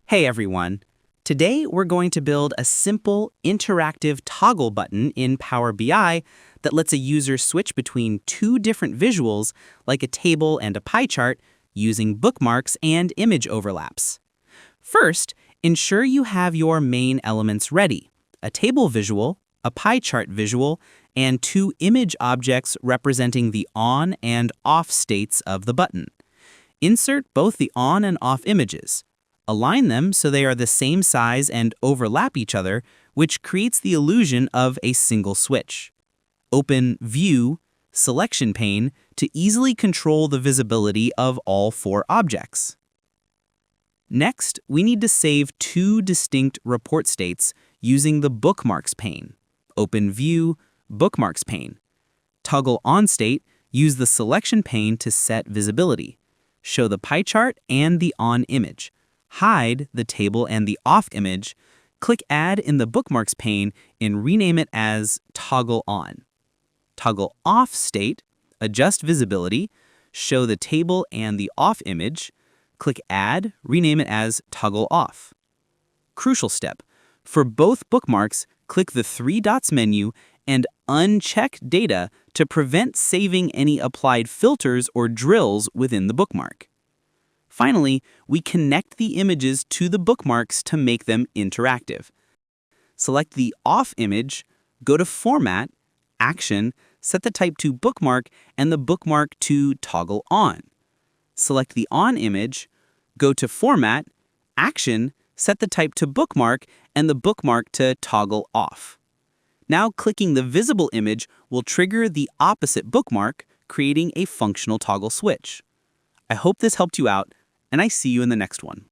Hey everyone! Today we're going to build a simple, interactive toggle button in Power BI that lets a user switch between two different visuals like a table and a pie chart using bookmarks and image overlaps. First, ensure you have your main elements ready: a table visual, a pie chart visual, and two image objects representing the on and off states of the button. Insert both the on and off images. Align them so they are the same size and overlap each other, which creates the illusion of a single switch. Open View, Selection pane to easily control the visibility of all four objects. Next, we need to save two distinct report states using the Bookmarks pane. Open View, Bookmarks pane. Toggle On state, use the Selection pane to set visibility. Show the pie chart and the on image. Hide the table and the off image. Click Add in the Bookmarks pane and rename it as Toggle On. Toggle Off state, adjust visibility, show the table and the off image. Click Add, rename it as Toggle Off. Crucial step. For both bookmarks, click the three dots menu and uncheck Data to prevent saving any applied filters or drills within the bookmark. Finally, we connect the images to the bookmarks to make them interactive. Select the off image, go to Format, Action, set the type to Bookmark and the bookmark to Toggle On. Select the on image, go to Format, Action, set the type to Bookmark and the bookmark to Toggle Off. Now clicking the visible image will trigger the opposite bookmark, creating a functional toggle switch. I hope this helped you out, and I see you in the next one.